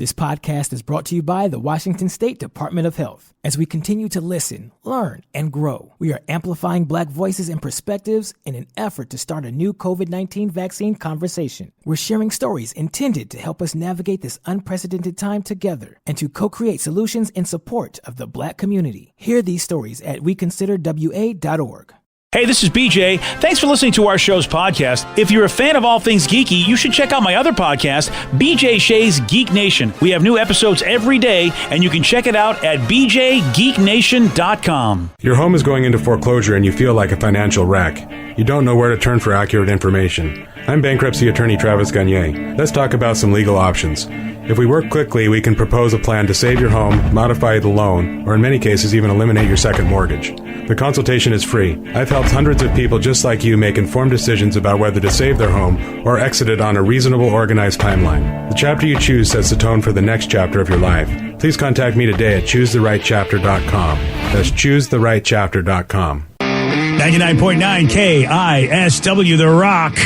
This podcast is brought to you by the Washington State Department of Health. As we continue to listen, learn, and grow, we are amplifying Black voices and perspectives in an effort to start a new COVID-19 vaccine conversation. We're sharing stories intended to help us navigate this unprecedented time together and to co-create solutions in support of the Black community. Hear these stories at weconsiderwa.org. Hey, this is BJ. Thanks for listening to our show's podcast. If you're a fan of all things geeky, you should check out my other podcast, BJ Shea's Geek Nation. We have new episodes every day, and you can check it out at bjgeeknation.com. Your home is going into foreclosure and you feel like a financial wreck. You don't know where to turn for accurate information. I'm bankruptcy attorney Travis Gagne. Let's talk about some legal options. If we work quickly, we can propose a plan to save your home, modify the loan, or in many cases even eliminate your second mortgage. The consultation is free. I've helped hundreds of people just like you make informed decisions about whether to save their home or exit it on a reasonable, organized timeline. The chapter you choose sets the tone for the next chapter of your life. Please contact me today at choosetherightchapter.com. That's choosetherightchapter.com. 99.9 KISW, The Rock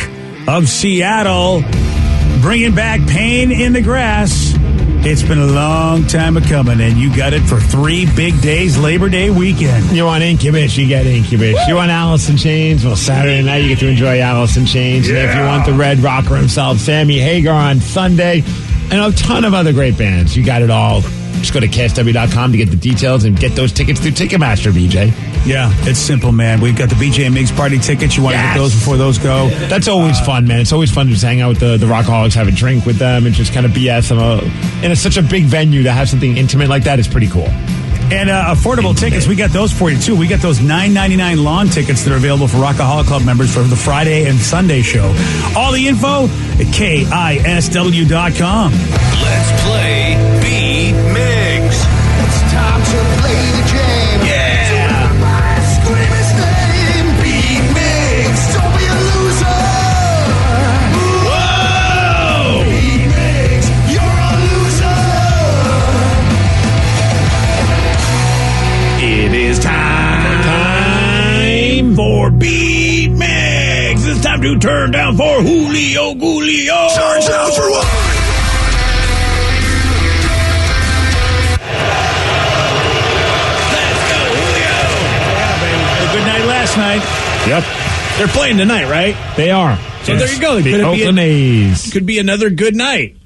of Seattle, bringing back Pain in the Grass. It's been a long time coming, and you got it for 3 big days, Labor Day weekend. You want Incubus, you get Incubus. Woo! You want Alice in Chains? Well, Saturday night you get to enjoy Alice in Chains. Yeah. And if you want the Red Rocker himself, Sammy Hagar on Sunday, and a ton of other great bands. You got it all. Just go to KSW.com to get the details and get those tickets through Ticketmaster, BJ. Yeah, it's simple, man. We've got the BJ and Migs party tickets. You want to get those before those go? That's always fun, man. It's always fun to just hang out with the Rockaholics, have a drink with them, and just kind of BS them. And it's such a big venue to have something intimate like that is pretty cool. And affordable tickets, we got those for you, too. We got those $9.99 lawn tickets that are available for Rockaholic Club members for the Friday and Sunday show. All the info at KISW.com. Let's play Beat Migs. It's time to play the game. Yeah. So everybody scream his name. Beat Migs. Don't be a loser. Whoa! Beat Migs. You're a loser. It is time for Beat Migs. It's time to turn down for Julio Gulio. Turn down for what? Last night. Yep. They're playing tonight, right? They are. So there you go. The Oakland A's. Could be another good night.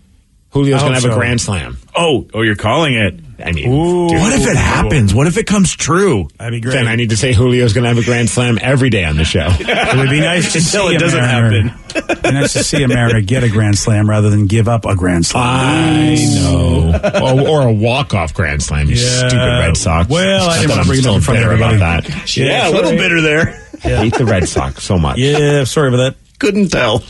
Julio's going to have a grand slam. Oh, you're calling it. I mean, What if it happens? What if it comes true? That'd be great. Then I need to say Julio's going to have a grand slam every day on the show. It would be nice to see it doesn't happen. It'd be nice to see a Mariner get a grand slam rather than give up a grand slam. I know. or a walk-off grand slam, you stupid Red Sox. Well, I didn't want to bring it up in front of everybody. About that. Yeah, a little bitter there. I hate the Red Sox so much. Yeah, sorry about that. Couldn't tell.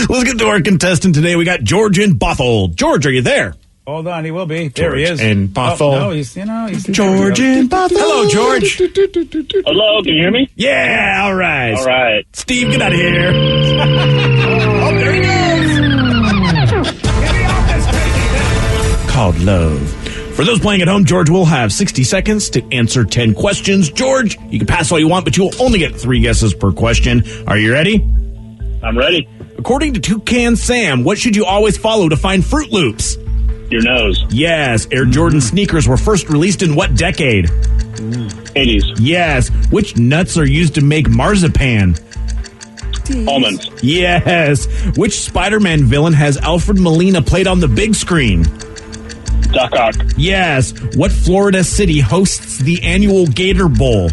Let's get to our contestant today. We got George in Bothell. George, are you there? Hold on, he will be. There he is. And Bothell. Oh, no, he's George in Bothell. Hello, George. Hello, can you hear me? Yeah, all right. All right. Steve, get out of here. Oh, there he goes. Called love. For those playing at home, George will have 60 seconds to answer 10 questions. George, you can pass all you want, but you'll only get 3 guesses per question. Are you ready? I'm ready. According to Toucan Sam, what should you always follow to find Fruit Loops? Your nose. Yes. Air Jordan sneakers were first released in what decade? 80s. Yes. Which nuts are used to make marzipan? Almonds. Yes. Which Spider-Man villain has Alfred Molina played on the big screen? Doc Ock. Yes. What Florida city hosts the annual Gator Bowl?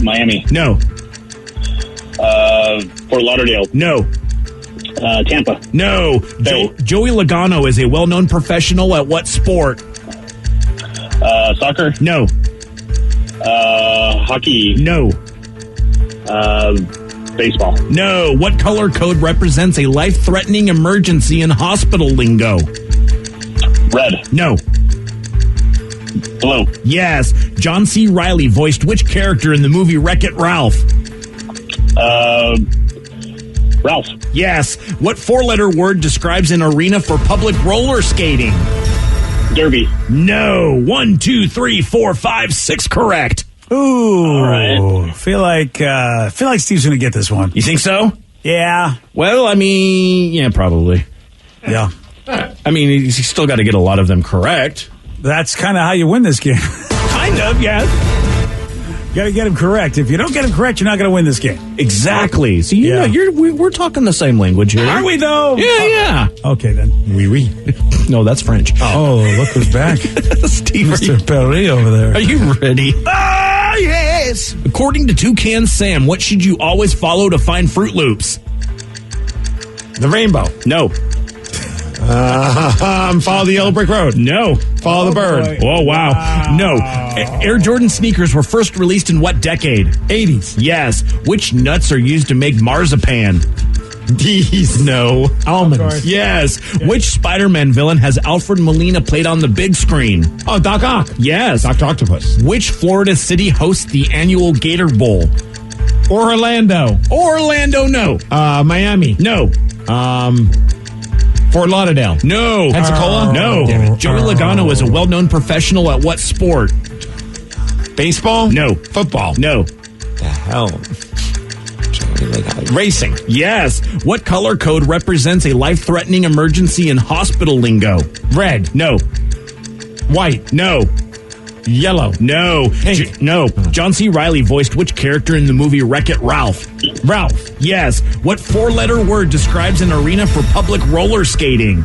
Miami. No. Fort Lauderdale. No. Tampa. No. Joey Logano is a well-known professional at what sport? Soccer. No. Hockey. No. Baseball. No. What color code represents a life-threatening emergency in hospital lingo? Red. No. Blue. Yes. John C. Reilly voiced which character in the movie Wreck-It Ralph? Ralph. Yes. What 4-letter word describes an arena for public roller skating? Derby. No. 1, 2, 3, 4, 5, 6 correct. Ooh. All right. Feel like Steve's going to get this one. You think so? Yeah. Well, I mean, yeah, probably. Yeah. I mean, he's still got to get a lot of them correct. That's kind of how you win this game. Kind of, yeah. You got to get him correct. If you don't get him correct, you're not going to win this game. Exactly. So, you Yeah. know, we're talking the same language here. Are we, though? Yeah. Okay, then. Oui. No, that's French. Oh, look who's back. Steve, Mr. Perry over there. are you ready? Ah, yes. According to Toucan Sam, what should you always follow to find Fruit Loops? The rainbow. No. Follow the yellow brick road. No. Follow the bird. Oh, wow. No. Air Jordan sneakers were first released in what decade? 80s. Yes. Which nuts are used to make marzipan? These. No. Almonds. Yes. Which Spider-Man villain has Alfred Molina played on the big screen? Oh, Doc Ock. Yes. Dr. Octopus. Which Florida city hosts the annual Gator Bowl? Orlando. Orlando, no. Miami. No. Fort Lauderdale. No. Pensacola? No. Damn it. Joey Logano is a well-known professional at what sport? Baseball? No. Football? No. The hell? Racing. Yes. What color code represents a life-threatening emergency in hospital lingo? Red. No. White. No. Yellow. No. Pink. No. John C. Reilly voiced which character in the movie Wreck-It Ralph? Ralph. Yes. What four-letter word describes an arena for public roller skating?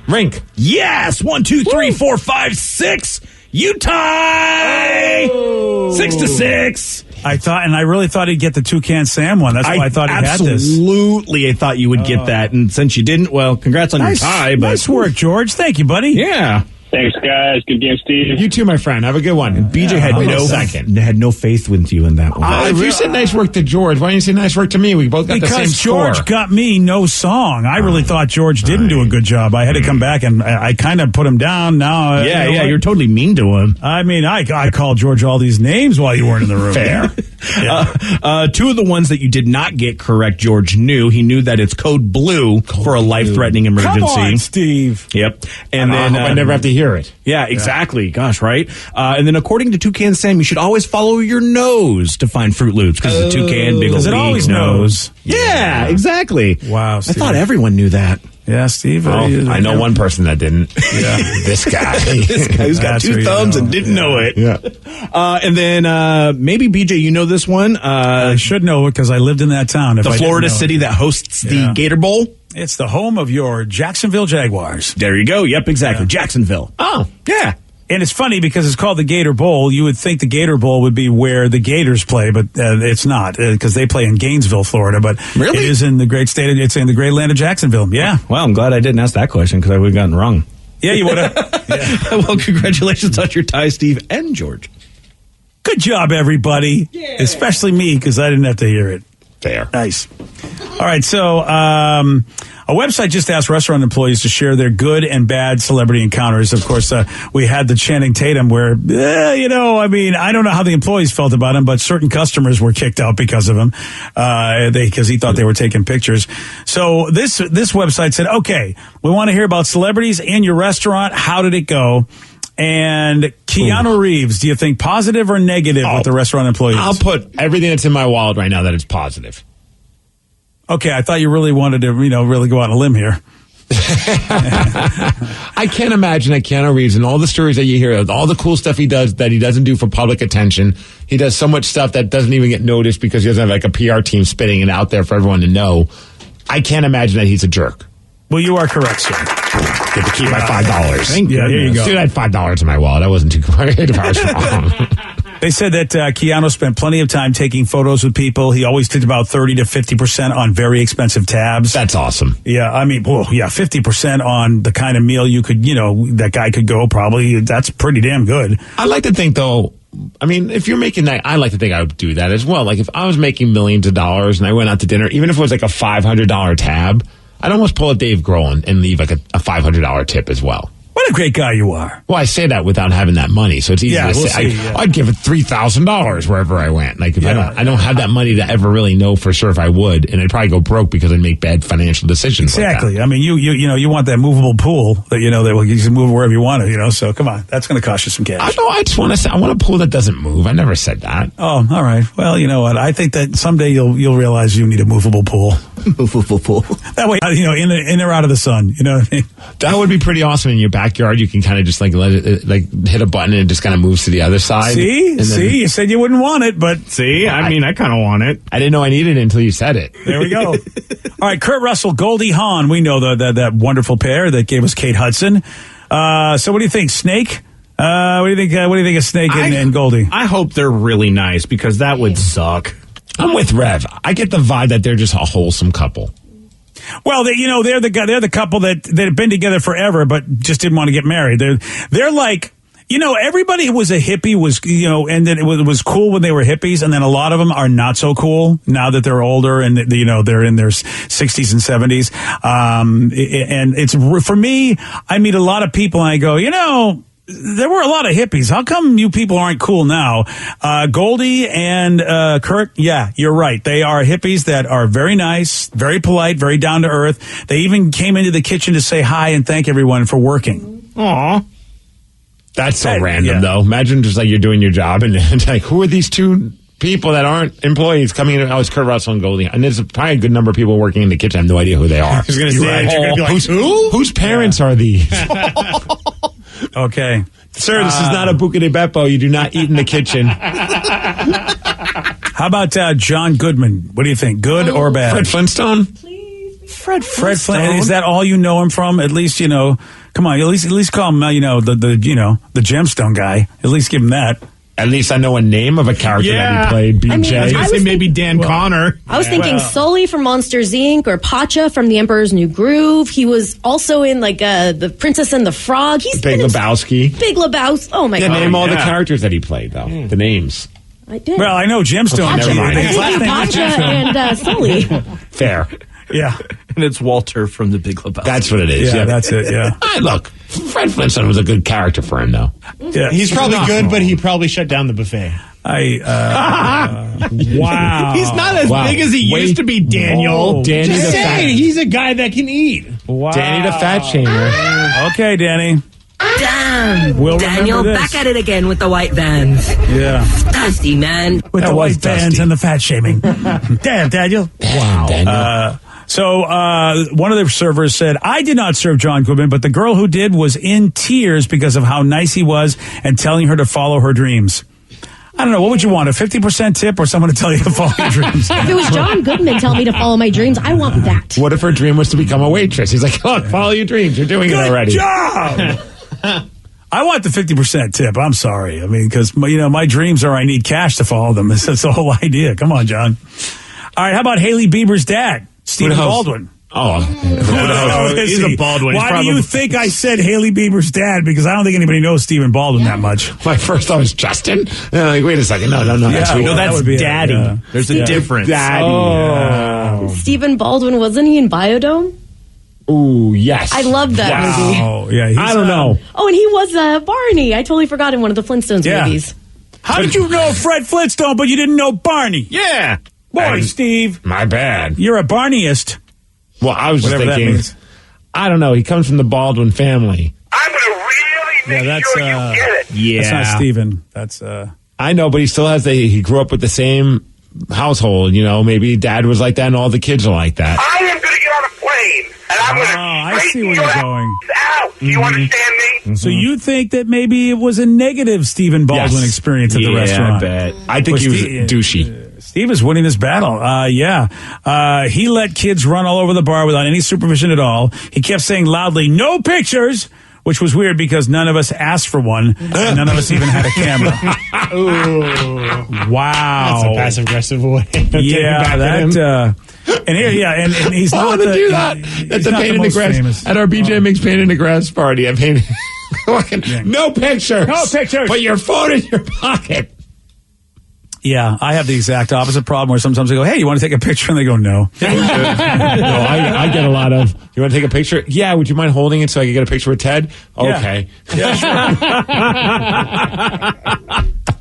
Rink. Yes. 1, 2, 3, 4, 5, 6. You tie. 6-6. I really thought he'd get the Toucan Sam one. That's why I thought he had this. Absolutely, I thought you would get that. And since you didn't, well, congrats on your tie. But Nice work, George. Thank you, buddy. yeah. Thanks, guys. Good game, Steve. You too, my friend. Have a good one. BJ had no faith with you in that one. If you said nice work to George, why didn't you say nice work to me? We both got the same Because score. George got me no song. I really thought George didn't do a good job. I had to come back and I kind of put him down. Now, You're totally mean to him. I mean, I called George all these names while you weren't in the room. Fair. Two of the ones that you did not get correct, George knew. He knew that it's code blue for a life-threatening emergency. Come on, Steve. Yep. And then I never have to hear it. Yeah, exactly. Gosh, right? And then according to Toucan Sam, you should always follow your nose to find Fruit Loops because the toucan, big old Because it always knows. Yeah, exactly. Wow, I Steve. thought everyone knew that. Yeah, Steve. I know one person that didn't. Yeah. This guy. This guy who's got That's who two you thumbs know. and didn't know it. Yeah. And then maybe, BJ, you know this one. I should know it because I lived in that town. If The I didn't Florida know it. city that hosts the Yeah. Gator Bowl. It's the home of your Jacksonville Jaguars. There you go. Yep, exactly. Yeah. Jacksonville. Oh. Yeah. And it's funny because it's called the Gator Bowl. You would think the Gator Bowl would be where the Gators play, but it's not because they play in Gainesville, Florida. But Really? it is in the great state. It's in the great land of Jacksonville. Yeah, Well, I'm glad I didn't ask that question because I would have gotten it wrong. yeah, you would have. Yeah. Well, congratulations on your tie, Steve and George. Good job, everybody, especially me because I didn't have to hear it. Fair. Nice. All right, so a website just asked restaurant employees to share their good and bad celebrity encounters. Of course, we had the Channing Tatum where, I don't know how the employees felt about him, but certain customers were kicked out because of him, because he thought they were taking pictures. So this website said, okay, we want to hear about celebrities in your restaurant. How did it go? And Keanu Reeves, do you think positive or negative with the restaurant employees? I'll put everything that's in my wallet right now that it's positive. Okay, I thought you really wanted to, really go out on a limb here. I can't imagine that Keanu Reeves and all the stories that you hear of, all the cool stuff he does that he doesn't do for public attention. He does so much stuff that doesn't even get noticed because he doesn't have like a PR team spitting it out there for everyone to know. I can't imagine that he's a jerk. Well, you are correct, sir. Get to keep my $5. Yeah, there you go. Dude, I had $5 in my wallet. I wasn't too worried if I was wrong. They said that Keanu spent plenty of time taking photos with people. He always did about 30 to 50% on very expensive tabs. That's awesome. Yeah, 50% on the kind of meal you could, that guy could go probably. That's pretty damn good. I like to think, though, if you're making that, I like to think I would do that as well. Like, if I was making millions of dollars and I went out to dinner, even if it was like a $500 tab, I'd almost pull a Dave Grohl and leave like a $500 tip as well. What What a great guy you are. Well, I say that without having that money, so it's easy to say. I'd give it $3,000 wherever I went. Like if I don't have that money to ever really know for sure if I would, and I'd probably go broke because I'd make bad financial decisions. Exactly. Like I mean, you want that movable pool that that you can move wherever you want to. So come on, that's going to cost you some cash. I just want to say I want a pool that doesn't move. I never said that. Oh, all right. Well, you know what? I think that someday you'll realize you need a movable pool. Movable pool. That way, in or out of the sun. You know what I mean? That would be pretty awesome. In your backyard, you can kind of just let it hit a button and it just kind of moves to the other side. See, you said you wouldn't want it, but see, I mean, I kind of want it. I didn't know I needed it until you said it. There we go. All right, Kurt Russell, Goldie Hawn. We know that wonderful pair that gave us Kate Hudson. So, what do you think, Snake? What do you think? What do you think of Snake and Goldie? I hope they're really nice because that would suck. I'm with Rev. I get the vibe that they're just a wholesome couple. Well, they're the couple that have been together forever, but just didn't want to get married. They're like, everybody who was a hippie was, and then it was cool when they were hippies, and then a lot of them are not so cool now that they're older and they're in their 60s and 70s. And it's for me, I meet a lot of people and I go, there were a lot of hippies. How come you people aren't cool now? Goldie and Kurt, yeah, you're right. They are hippies that are very nice, very polite, very down to earth. They even came into the kitchen to say hi and thank everyone for working. Aw. That's so random, though. Imagine just like you're doing your job and it's like, who are these two people that aren't employees coming in? Oh, it's Kurt Russell and Goldie. And there's probably a good number of people working in the kitchen. I have no idea who they are. I was going to say, you're going to be like, who? Whose parents are these? Okay. Sir, this is not a Buca de Beppo. You do not eat in the kitchen. How about John Goodman? What do you think? Good or bad? Fred Flintstone? Fred Flintstone. Is that all you know him from? At least, come on, at least call him, the gemstone guy. At least give him that. At least I know a name of a character that he played, BJ. I was going to say maybe Dan Connor. I was thinking Sully from Monsters, Inc. or Pacha from The Emperor's New Groove. He was also in The Princess and the Frog. He's Big Lebowski. Big Lebowski. Oh, my God. Name all the characters that he played, though. The names. I did. Well, I know Gemstone. Never mind. I think Pacha and Sully. Fair. Yeah. And it's Walter from The Big Lebowski. That's what it is. Yeah, that's it, yeah. Look, Fred Flintstone was a good character for him, though. Yeah. He's probably good, but he probably shut down the buffet. Wow. He's not as big as he used to be, Daniel. Oh, Danny Just the Fat. saying, he's a guy that can eat. Wow. Danny the Fat Shamer. Okay, Danny. Damn, We'll Daniel, remember this. back at it again with the white vans. Yeah. Dusty, man. With That the was white bands dusty. and the fat shaming. Damn, Daniel. Wow. Daniel. So one of the servers said, I did not serve John Goodman, but the girl who did was in tears because of how nice he was and telling her to follow her dreams. I don't know. What would you want? A 50% tip or someone to tell you to follow your dreams? If it was John Goodman telling me to follow my dreams, I want that. What if her dream was to become a waitress? He's like, look, follow your dreams. You're doing it already. Good job! I want the 50% tip. I'm sorry. I mean, because, my dreams are I need cash to follow them. That's the whole idea. Come on, John. All right, how about Haley Bieber's dad, Stephen Baldwin? Oh. He's a Baldwin. Why do you think I said Haley Bieber's dad? Because I don't think anybody knows Stephen Baldwin that much. My first thought was Justin. Wait a second. No. That's weird. No, that's would be Daddy. There's a difference. Daddy. Oh. Stephen Baldwin, wasn't he in Biodome? Ooh, yes. I love that movie. Oh, yeah. I don't know. Oh, and he was Barney. I totally forgot in one of the Flintstones movies. How did you know Fred Flintstone, but you didn't know Barney? Yeah. Boy, Steve. My bad. You're a Barneyist. Well, I was just Whatever that thinking, means. I don't know. He comes from the Baldwin family. I'm going to really make sure you get it. Yeah. That's not Stephen. That's, I know, but he still has he grew up with the same household. Maybe dad was like that and all the kids are like that. I am going to get on a plane, and I'm going to I see where you're going. out. Do you understand me? So you think that maybe it was a negative Stephen Baldwin Yes. experience at the restaurant? I bet. I think he was douchey. Steve is winning this battle. He let kids run all over the bar without any supervision at all. He kept saying loudly, "No pictures," which was weird because none of us asked for one. And none of us even had a camera. Wow. That's a passive-aggressive way. Yeah, that... and here, and he's I not want to the, do that. he's At the not Paint in the most Grass. famous. At our BJ Makes Paint in the Grass party, I painted... No pictures. No pictures. Put your phone in your pocket. Yeah, I have the exact opposite problem where sometimes I go, hey, you want to take a picture? And they go, no. No, I get a lot of, you want to take a picture? Yeah, would you mind holding it so I can get a picture with Ted? Okay. Yeah, sure.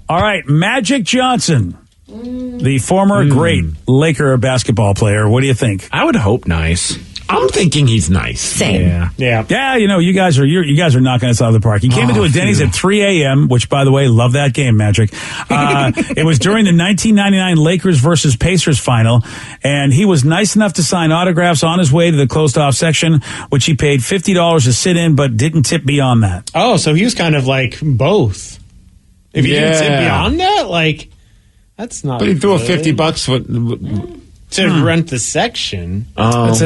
All right, Magic Johnson, the former great Laker basketball player. What do you think? I would hope nice. I'm thinking he's nice. Same. Yeah, you know, you guys are knocking us out of the park. He came into a Denny's at 3 a.m., which, by the way, love that game, Magic. It was during the 1999 Lakers versus Pacers final, and he was nice enough to sign autographs on his way to the closed-off section, which he paid $50 to sit in, but didn't tip beyond that. Oh, so he was kind of like both. If he didn't tip beyond that, like, that's not. But he threw a good. $50 to rent the section. Oh. It's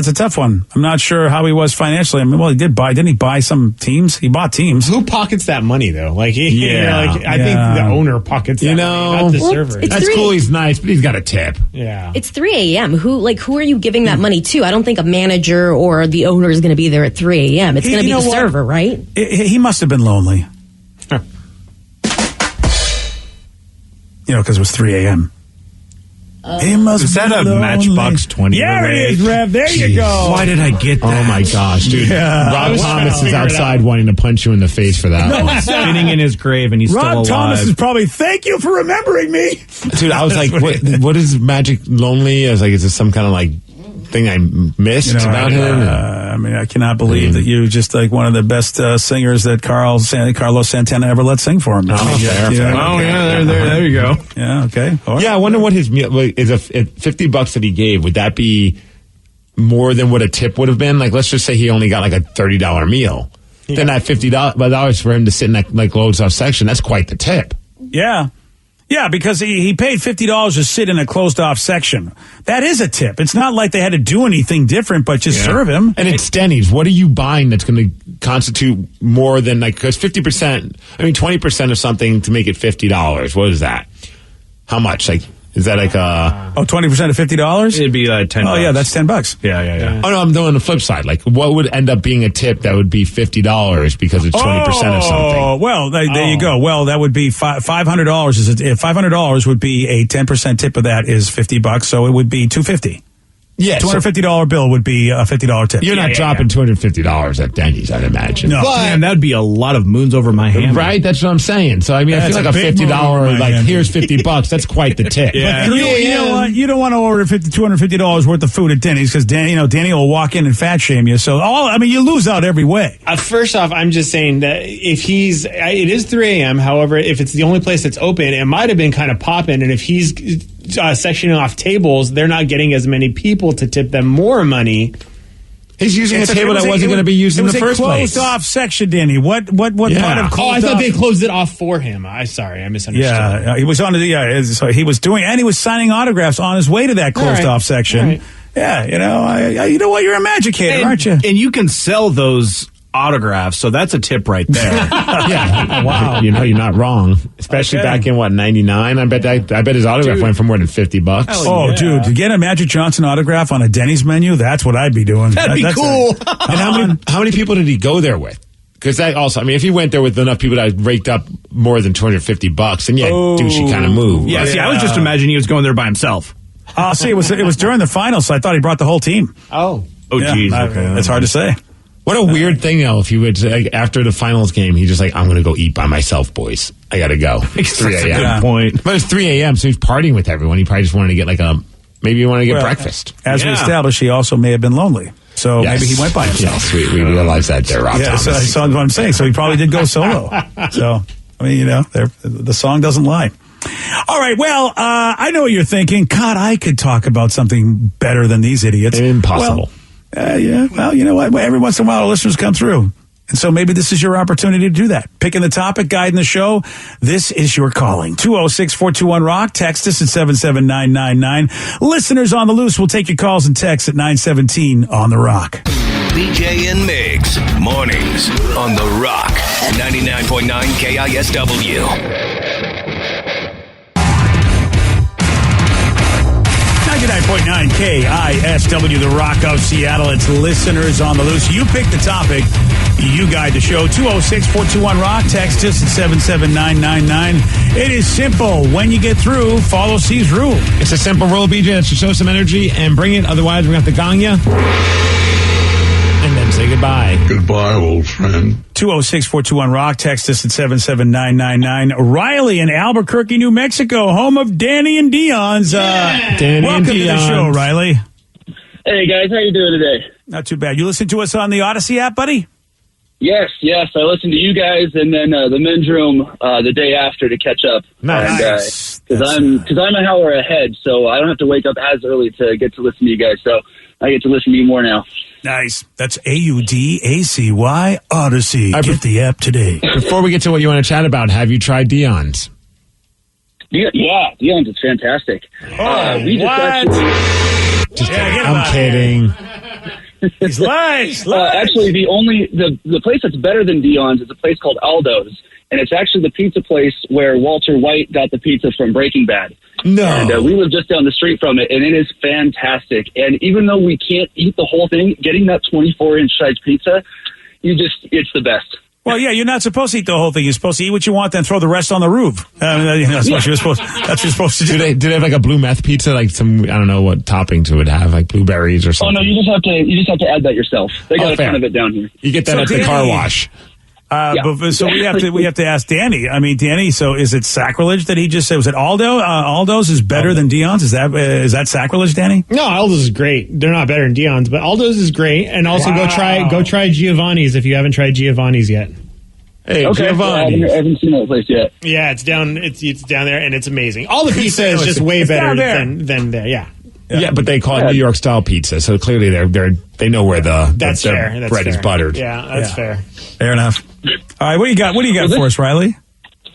a tough one. I'm not sure how he was financially. I mean, well, didn't he buy some teams? He bought teams. Who pockets that money though? Like, I think the owner pockets that money, not the server. That's cool. He's nice, but he's got a tip. Yeah. It's 3 a.m. Who are you giving that money to? I don't think a manager or the owner is going to be there at 3 a.m. It's going to be the server, right? He must have been lonely. You know, because it was 3 a.m. He must Is that be a lonely. Matchbox 20? Yeah, it is, Rev. There you go. Why did I get that? Oh my gosh, dude. Yeah. Rob Thomas is outside wanting to punch you in the face for that. Spinning in his grave and he's still Rob alive. Thomas is probably, thank you for remembering me. Dude, I was like, what is Magic Lonely? I was like, is this some kind of like thing I missed about him? I mean, I cannot believe that you just like one of the best singers that Carlos Santana ever let sing for him. There you go. Yeah, okay. All right. Yeah, I wonder what his meal is. $50 that he gave, would that be more than what a tip would have been? Like, let's just say he only got like a $30 meal. Yeah. Then that $50 for him to sit in that like closed-off section, that's quite the tip. Yeah. Yeah, because he paid $50 to sit in a closed-off section. That is a tip. It's not like they had to do anything different, but just serve him. And it's Denny's. What are you buying that's going to constitute more than, like, because 20% of something to make it $50. What is that? How much? Like, is that like 20% of $50? It'd be like $10. Oh, yeah, that's $10. Yeah. Oh, no, I'm doing the flip side. Like, what would end up being a tip that would be $50 because it's 20% of something? Oh, well, there you go. Well, that would be $500. $500 would be a 10% tip of that is $50, so it would be $250. Yeah, $250 bill would be a $50 tip. You're not dropping $250 at Denny's, I'd imagine. No, man, that'd be a lot of moons over my hand. Right? That's what I'm saying. So, I mean, I feel like a $50, like, here's $50. That's quite the tip. Yeah. You know what? You don't want to order $250 worth of food at Denny's because Danny will walk in and fat shame you. So, you lose out every way. First off, I'm just saying that if it is 3 a.m. However, if it's the only place that's open, it might have been kind of popping. And if he's sectioning off tables, they're not getting as many people to tip them more money. He's using a table that wasn't going to be used in the first place. It was a closed-off section, Danny. What part of closed off? I thought they closed it off for him. I misunderstood. Yeah, he was on so he was doing, and he was signing autographs on his way to that closed-off section. Right. Yeah, you know what? You're a magicator, aren't you? And you can sell those autographs, so that's a tip right there. Yeah. Wow. You're not wrong. Especially back in 99. I bet his autograph went for more than $50. Oh, dude, to get a Magic Johnson autograph on a Denny's menu, that's what I'd be doing. That'd be cool. And how many people did he go there with? Because that also, if he went there with enough people that raked up more than $250, then douchey kind of move. Yeah, see, I was just imagining he was going there by himself. See, it was during the finals, so I thought he brought the whole team. Oh, geez. Okay, it's hard to say. What a weird thing, though, if you would, after the finals game, he's just like, I'm going to go eat by myself, boys. I got to go. It's 3 a.m. Good point. But it's 3 a.m., so he's partying with everyone. He probably just wanted to get maybe he wanted to get breakfast. As we established, he also may have been lonely. So maybe he went by himself. Yes, we realized that there, Rob Thomas. Yeah, so what I'm saying. So he probably did go solo. So, the song doesn't lie. All right, well, I know what you're thinking. God, I could talk about something better than these idiots. Impossible. Well, you know what? Every once in a while, listeners come through. And so maybe this is your opportunity to do that. Picking the topic, guiding the show. This is your calling. 206-421-ROCK. Text us at 77999. Listeners on the loose will take your calls and texts at 917 on the Rock. BJ and Migs, mornings on the Rock. 99.9 KISW. 99.9 KISW, the Rock of Seattle. It's listeners on the loose. You pick the topic. You guide the show. 206-421-ROCK. Text us at 77999. It is simple. When you get through, follow C's rule. It's a simple rule, BJ. It's to show some energy and bring it. Otherwise, we're going to have to gong you. And then say goodbye. Goodbye, old friend. 206-421-ROCK. Text us at 77999. Riley in Albuquerque, New Mexico, home of Danny and Dion's. Danny welcome and to the show, Riley. Hey, guys. How you doing today? Not too bad. You listen to us on the Odyssey app, buddy? Yes. I listened to you guys and then the men's room the day after to catch up. Nice. Because I'm an hour ahead, so I don't have to wake up as early to get to listen to you guys. So I get to listen to you more now. Nice. That's AUDACY Odyssey. Get the app today. Before we get to what you want to chat about, have you tried Dion's? Yeah, Dion's is fantastic. We just actually... I'm kidding. He's lies. Actually, the place that's better than Dion's is a place called Aldo's, and it's actually the pizza place where Walter White got the pizza from Breaking Bad. No. And we live just down the street from it, and it is fantastic. And even though we can't eat the whole thing, getting that 24-inch size pizza, it's the best. Well, yeah, you're not supposed to eat the whole thing. You're supposed to eat what you want, then throw the rest on the roof. That's what you're supposed to do. Do they have like a blue meth pizza? Like some, I don't know what toppings it would have, like blueberries or something. Oh no, you just have to add that yourself. They got a ton of it down here. You get that at the car wash. So we have to ask Danny. I mean, Danny. So is it sacrilege that he just said? Was it Aldo? Aldo's is better than Dion's. Is that sacrilege, Danny? No, Aldo's is great. They're not better than Dion's, but Aldo's is great. And also go try Giovanni's if you haven't tried Giovanni's yet. Hey, okay. Giovanni's. I haven't seen that place yet. Yeah, it's down. It's down there, and it's amazing. All the pizza is just way better than there. Yeah. Yeah, but they call it New York style pizza, so clearly they know where the bread is buttered. Yeah, that's fair. Fair enough. All right, what do you got for us, Riley?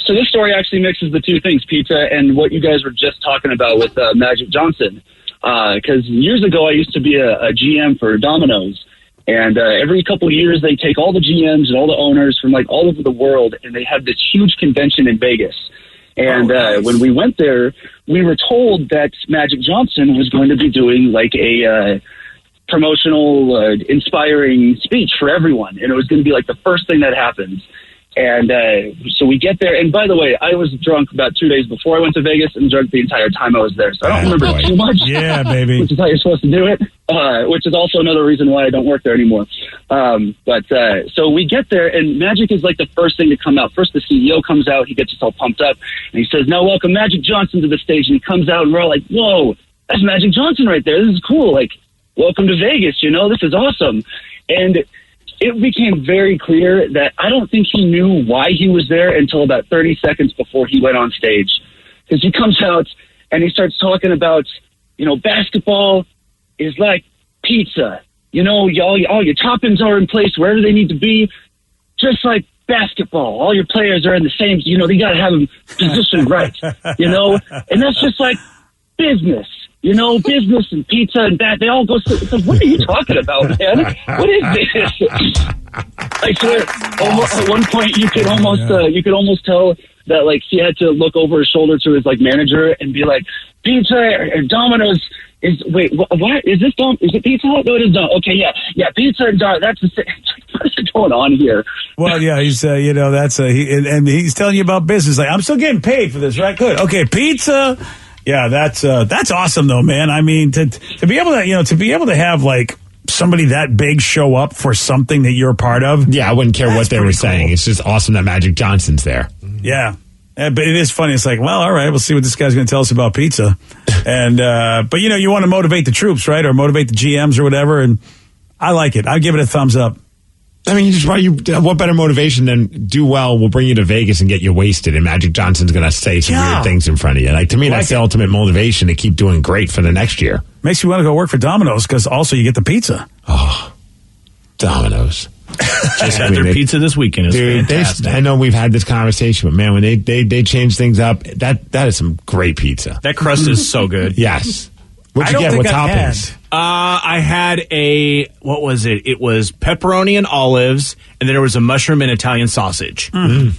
So this story actually mixes the two things, pizza and what you guys were just talking about with Magic Johnson. Because years ago, I used to be a GM for Domino's. And every couple of years, they take all the GMs and all the owners from like all over the world, and they have this huge convention in Vegas. And when we went there, we were told that Magic Johnson was going to be doing like a promotional, inspiring speech for everyone. And it was going to be like the first thing that happens. And so we get there. And by the way, I was drunk about 2 days before I went to Vegas and drunk the entire time I was there. So I don't remember too much. Yeah, baby. Which is how you're supposed to do it. Which is also another reason why I don't work there anymore. So we get there, and Magic is like the first thing to come out. First, the CEO comes out. He gets us all pumped up. And he says, "Now welcome Magic Johnson to the stage." And he comes out, and we're all like, "Whoa, that's Magic Johnson right there. This is cool. Like, welcome to Vegas. This is awesome." And it became very clear that I don't think he knew why he was there until about 30 seconds before he went on stage. Because he comes out and he starts talking about, basketball is like pizza. All your toppings are in place wherever they need to be, just like basketball. All your players are in the same, they got to have them positioned right, and that's just like business. Business and pizza and that, they all go, it's like, what are you talking about, man? What is this? I swear, at one point you could almost tell that, like, he had to look over his shoulder to his, like, manager and be like, pizza or Domino's what? Is this is it Pizza Hut? No, it is not. Okay, yeah, pizza and Domino's, that's the same. What's going on here? Well, yeah, he's, and he's telling you about business. Like, I'm still getting paid for this, right? Good. Okay, pizza. Yeah, that's awesome though, man. I mean, to be able to have like somebody that big show up for something that you're a part of. Yeah, I wouldn't care what they were saying. It's just awesome that Magic Johnson's there. Yeah. But it is funny. It's like, well, all right, we'll see what this guy's going to tell us about pizza. And but you want to motivate the troops, right? Or motivate the GMs or whatever. And I like it. I give it a thumbs up. I mean, what better motivation than do well, we'll bring you to Vegas and get you wasted, and Magic Johnson's going to say some weird things in front of you. Like, to me, that's the ultimate motivation to keep doing great for the next year. Makes you want to go work for Domino's because also you get the pizza. Oh, Domino's. Just had their pizza this weekend. Fantastic. I know we've had this conversation, but man, when they change things up, that is some great pizza. That crust is so good. Yes. What'd you get? What toppings? I had what was it? It was pepperoni and olives, and then there was a mushroom and Italian sausage. Mm.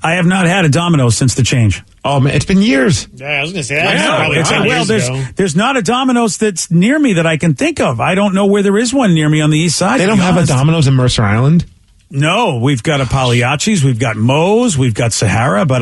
I have not had a Domino's since the change. Oh, man, it's been years. Yeah, I was going to say I that. know. Probably It's 10 years there's ago. there's not a Domino's that's near me that I can think of. I don't know where there is one near me on the east side. They to don't be have honest. a Domino's in Mercer Island? No, we've got a Pagliacci's, we've got Moe's, we've got Sahara, but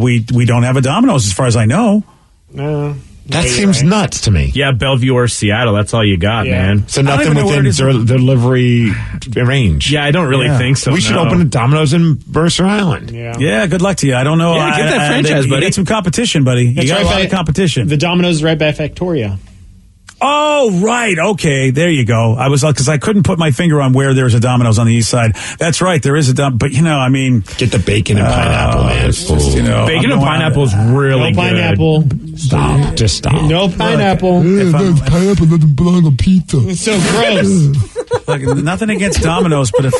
we don't have a Domino's as far as I know. No. That seems nuts to me. Yeah, Bellevue or Seattle. That's all you got, man. So nothing within delivery range. Yeah, I don't really think so. We should no. open a Domino's in Mercer Island. Yeah, good luck to you. I don't know. Yeah, get that franchise, you buddy. Get some competition, buddy. You got a lot of competition. The Domino's right by Factoria. Oh, right. Okay. There you go. I was, because I couldn't put my finger on where there's a Domino's on the east side. That's right. There is a but I mean. Get the bacon and pineapple, man. It's just, bacon and pineapple is really No good. pineapple. Stop. Just stop. No pineapple. Pineapple doesn't belong on pizza. It's so gross. Look, nothing against Domino's, but if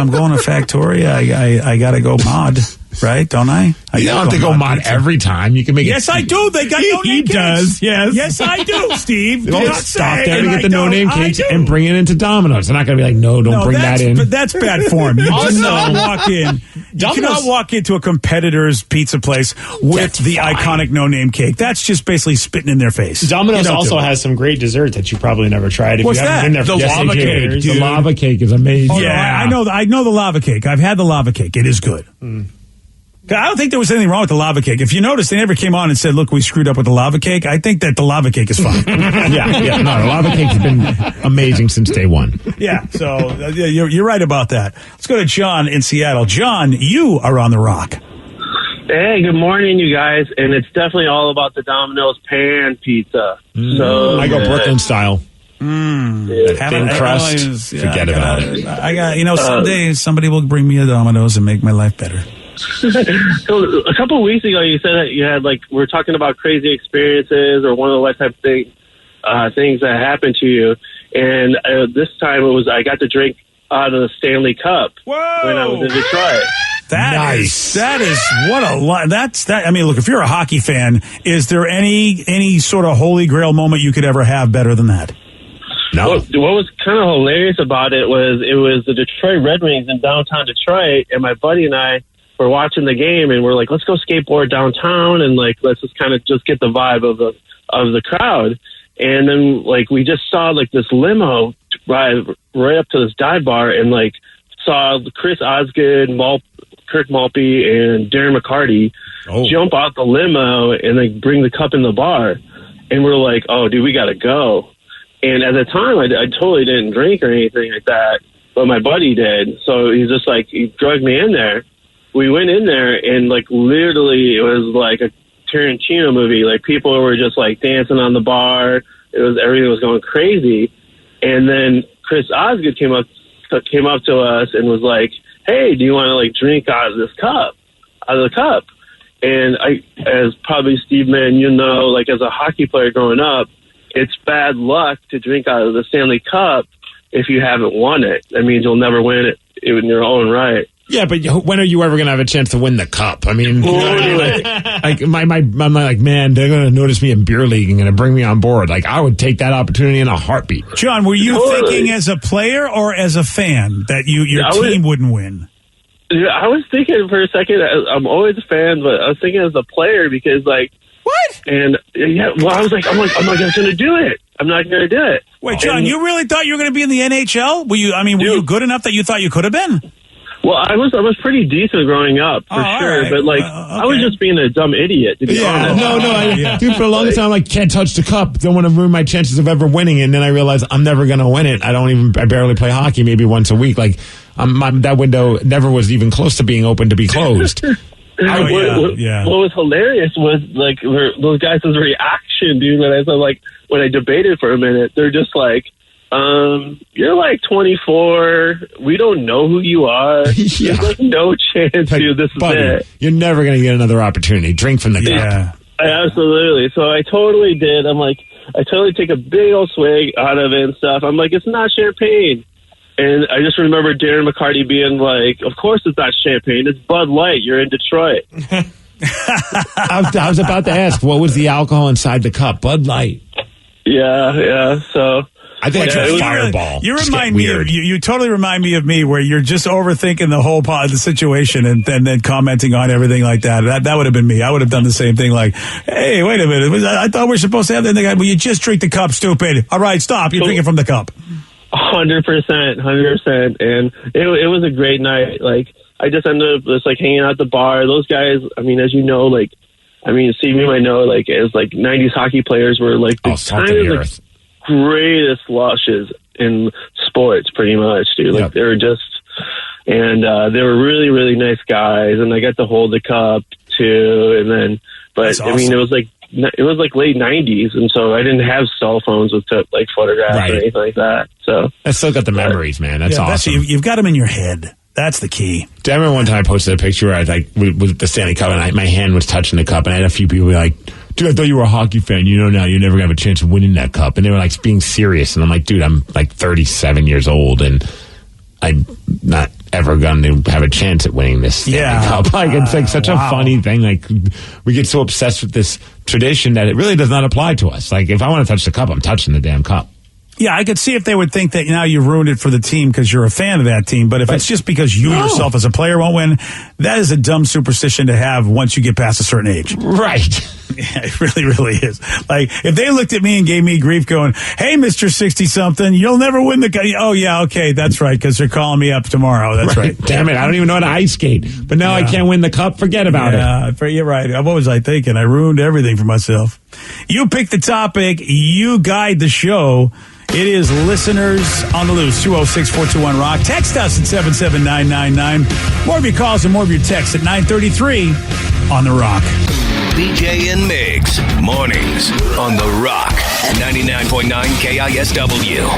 I'm going to Factoria, I got to go mod, right? Don't I? You don't have to go mod every time. You can make Yes, it. I do. They got no name cakes. does, yes. Yes, I do, Steve. Don't Do not stop say there to that get the I no-name don't. I cakes do. and bring it into Domino's. They're not going to be like, no, don't bring that in. But that's bad form. You Also- cannot walk in. You cannot walk into a competitor's pizza place with the iconic no-name cake. That's just basically spitting in their face. Domino's You don't also do it. has some great dessert that you probably never tried if What's you haven't that? been there for The lava years. cake, The dude. lava cake is amazing. Oh, no, I know the lava cake. I've had the lava cake. It is good. I don't think there was anything wrong with the lava cake. If you notice, they never came on and said, look, we screwed up with the lava cake. I think that the lava cake is fine. yeah. No, the lava cake has been amazing since day one. Yeah, so you're right about that. Let's go to John in Seattle. John, you are on the rock. Hey, good morning, you guys. And it's definitely all about the Domino's pan pizza. So I go good. Brooklyn style. Thin crust. Forget about it. I got, someday somebody will bring me a Domino's and make my life better. So a couple of weeks ago, you said that you had, we were talking about crazy experiences or one of the lifetime things that happened to you. And this time I got to drink out of the Stanley Cup when I was in Detroit. That is what a lot. I mean, look, if you're a hockey fan, is there any sort of holy grail moment you could ever have better than that? No. What was kind of hilarious about it was the Detroit Red Wings in downtown Detroit, and my buddy and I were watching the game, and we're like, let's go skateboard downtown, and let's just kind of just get the vibe of the crowd. And then we just saw this limo drive right up to this dive bar, and saw Chris Osgood, Kirk Maltby, and Darren McCarty jump out the limo and bring the cup in the bar. And we're like, oh, dude, we got to go. And at the time, I totally didn't drink or anything like that, but my buddy did. So he's just he drugged me in there. We went in there, and literally, it was like a Tarantino movie. People were just dancing on the bar. Everything was going crazy. And then Chris Osgood came up to us and was like, hey, do you want to drink out of the cup? And as probably Steve Mann, as a hockey player growing up, it's bad luck to drink out of the Stanley Cup if you haven't won it. That means you'll never win it in your own right. Yeah, but when are you ever going to have a chance to win the cup? I mean, I'm like, man, they're going to notice me in beer league and going to bring me on board. I would take that opportunity in a heartbeat. John, were you thinking as a player or as a fan that your team wouldn't win? Yeah, I was thinking for a second. I'm always a fan, but I was thinking as a player because what? And I was like, I'm not going to do it. I'm not going to do it. Wait, John, you really thought you were going to be in the NHL? Were you good enough that you thought you could have been? Well, I was pretty decent growing up, for sure. Right. But, I was just being a dumb idiot, to be honest. Dude, for the longest time, I can't touch the cup. Don't want to ruin my chances of ever winning. And then I realized I'm never going to win it. I barely play hockey, maybe once a week. That window never was even close to being open to be closed. What was hilarious was, those guys' reaction, dude, when I debated for a minute. They're just you're 24. We don't know who you are. Yeah. There's no chance, dude. This buddy, is it. You're never going to get another opportunity. Drink from the cup. Absolutely. So I totally did. I totally take a big old swig out of it and stuff. I'm like, it's not champagne. And I just remember Darren McCarty being like, of course it's not champagne. It's Bud Light. You're in Detroit. I was about to ask, what was the alcohol inside the cup? Bud Light. Yeah. So I think it's a fireball. You Just remind get me weird. of you totally remind me of me, where you're just overthinking the whole the situation and then commenting on everything like that. That would have been me. I would have done the same thing. Like, hey, wait a minute, I thought we were supposed to have that. Well, you just drink the cup, stupid. All right, stop. You're drinking from the cup. 100%. And it was a great night. Like, I just ended up just like hanging out at the bar. Those guys, I mean, as you know, like, Steve, you might know, like, as like 90s hockey players were like the greatest lushes in sports, pretty much, dude. Like, they were just, and they were really, really nice guys. And I got to hold the cup too. And then, but That's awesome. I mean, it was like late 90s, and so I didn't have cell phones with like photographs or anything like that. So I still got the memories, man. That's awesome. You've got them in your head. That's the key. I remember one time I posted a picture where I was like with the Stanley Cup, and my hand was touching the cup, and I had a few people be like, "Dude, I thought you were a hockey fan. You know now you're never gonna have a chance of winning that cup." And they were like being serious, and I'm like, "Dude, I'm like 37 years old, and I'm not ever going to have a chance at winning this Stanley Cup." Like, it's like such a funny thing. Like, we get so obsessed with this tradition that it really does not apply to us. Like, if I want to touch the cup, I'm touching the damn cup. Yeah, I could see if they would think that now you've ruined it for the team because you're a fan of that team. But if it's just because you yourself as a player won't win, that is a dumb superstition to have once you get past a certain age. Right. Yeah, it really, really is. Like, if they looked at me and gave me grief going, "Hey, Mr. 60-something, you'll never win the cup." Oh, yeah, okay, that's right, because they're calling me up tomorrow. That's right. Damn it, I don't even know how to ice skate. But now I can't win the cup. Forget about it. Yeah, you're right. What was I thinking? I ruined everything for myself. You pick the topic. You guide the show. It is Listeners on the Loose, 206-421-ROCK. Text us at 77999. More of your calls and more of your texts at 933 on The Rock. BJ and Migs, mornings on The Rock, 99.9 KISW.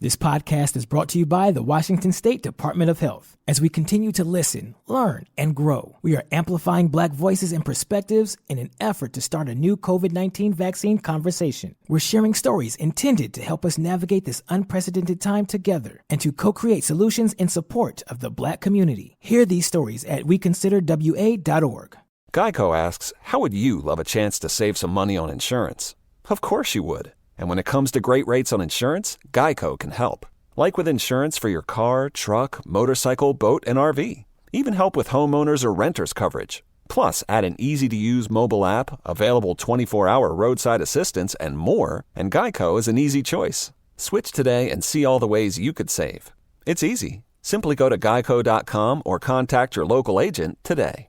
This podcast is brought to you by the Washington State Department of Health. As we continue to listen, learn, and grow, we are amplifying Black voices and perspectives in an effort to start a new COVID-19 vaccine conversation. We're sharing stories intended to help us navigate this unprecedented time together and to co-create solutions in support of the Black community. Hear these stories at weconsiderwa.org. Geico asks, how would you love a chance to save some money on insurance? Of course you would. And when it comes to great rates on insurance, Geico can help. Like with insurance for your car, truck, motorcycle, boat, and RV. Even help with homeowners or renters coverage. Plus, add an easy-to-use mobile app, available 24-hour roadside assistance, and more, and Geico is an easy choice. Switch today and see all the ways you could save. It's easy. Simply go to geico.com or contact your local agent today.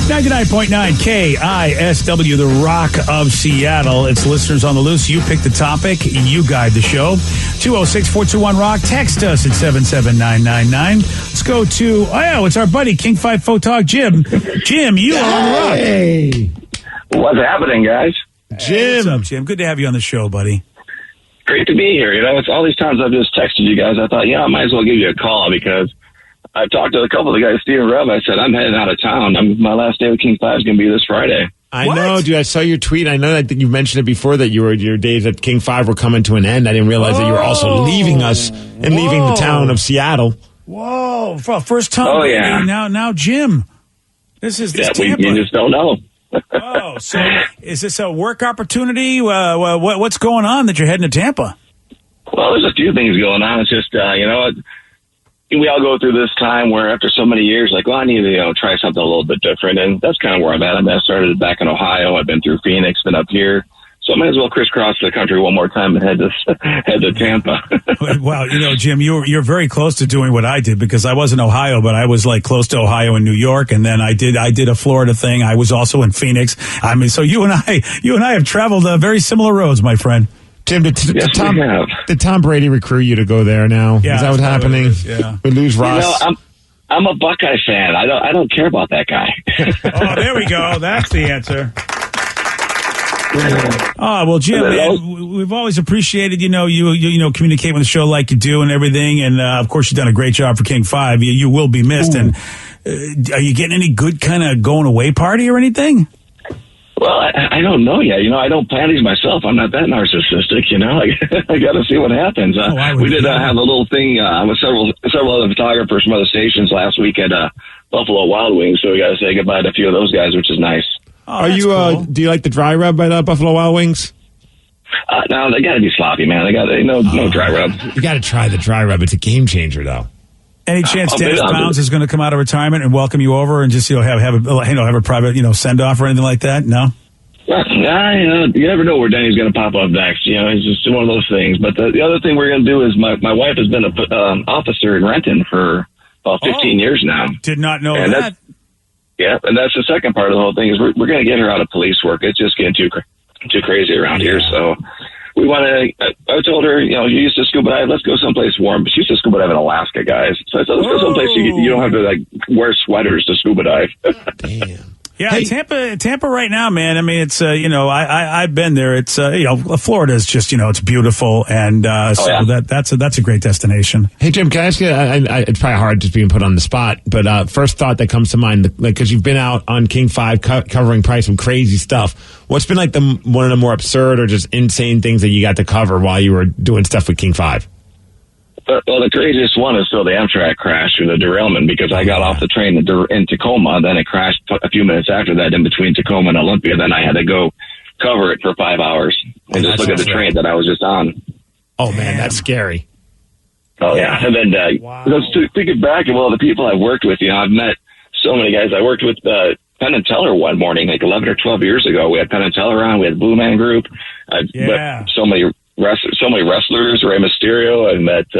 99.9 KISW, the Rock of Seattle. It's Listeners on the Loose. You pick the topic. You guide the show. 206-421-ROCK. Text us at 77999. Let's go to, it's our buddy, King 5 Photog, Jim. Jim, you are on the Rock. Hey. What's happening, guys? Jim. What's up, Jim? Good to have you on the show, buddy. Great to be here. You know, it's all these times I've just texted you guys. I thought, I might as well give you a call because I've talked to a couple of the guys, Steve and Rev. I said, I'm heading out of town. My last day with King 5 is going to be this Friday. I know, dude. I saw your tweet. I know that you mentioned it before that your days at King 5 were coming to an end. I didn't realize that you were also leaving us and leaving the town of Seattle. Whoa. First time. Oh, yeah. Now, Jim. This Tampa. You just don't know. Oh, so is this a work opportunity? What's going on that you're heading to Tampa? Well, there's a few things going on. It's just, we all go through this time where after so many years, like, well, I need to, try something a little bit different. And that's kind of where I'm at. I started back in Ohio. I've been through Phoenix, been up here. So I might as well crisscross the country one more time and head to Tampa. Wow. Jim, you're very close to doing what I did because I was in Ohio, but I was like close to Ohio and New York. And then I did a Florida thing. I was also in Phoenix. I mean, so you and I have traveled very similar roads, my friend. Tim, did Tom Brady recruit you to go there now? Yeah, is that what's happening? Yeah. We lose Ross. I'm a Buckeye fan. I don't care about that guy. Oh, there we go. That's the answer. Oh, well, Jim, man, we've always appreciated, you communicate with the show like you do and everything. And, of course, you've done a great job for King 5. You will be missed. Ooh. And are you getting any good kind of going away party or anything? Well, I don't know yet. I don't plan these myself. I'm not that narcissistic, I got to see what happens. We did have a little thing with several other photographers from other stations last week at Buffalo Wild Wings, so we got to say goodbye to a few of those guys, which is nice. Oh, cool. Do you like the dry rub at Buffalo Wild Wings? No, they got to be sloppy, man. They got no dry rub. You got to try the dry rub. It's a game changer, though. Any chance Dennis Pounds is going to come out of retirement and welcome you over and just have a private send off or anything like that? No. Well, you never know where Denny's going to pop up next. It's just one of those things. But the other thing we're going to do is my wife has been an officer in Renton for about 15 years now. Did not know and that. Yeah, and that's the second part of the whole thing is we're going to get her out of police work. It's just getting too crazy around here. So we want to. I told her, you used to scuba dive. Let's go someplace warm. But she used to scuba dive in Alaska, guys. So I said, let's go someplace you don't have to wear sweaters to scuba dive. Damn. Yeah, Tampa right now, man. I mean, it's I've been there. It's Florida is just it's beautiful, and that's a great destination. Hey Jim, can I ask you? It's probably hard just being put on the spot, but first thought that comes to mind, because you've been out on King 5 covering probably some crazy stuff. What's been like one of the more absurd or just insane things that you got to cover while you were doing stuff with King 5? Well, the craziest one is still the Amtrak crash or the derailment, because I got off the train in Tacoma, then it crashed a few minutes after that in between Tacoma and Olympia. Then I had to go cover it for 5 hours and just look at the train that I was just on. Oh, man, that's scary. Oh, yeah. And then thinking back of all the people I've worked with, I've met so many guys. I worked with Penn and Teller one morning, 11 or 12 years ago. We had Penn and Teller on. We had Blue Man Group. But so many wrestlers, Rey Mysterio. I met,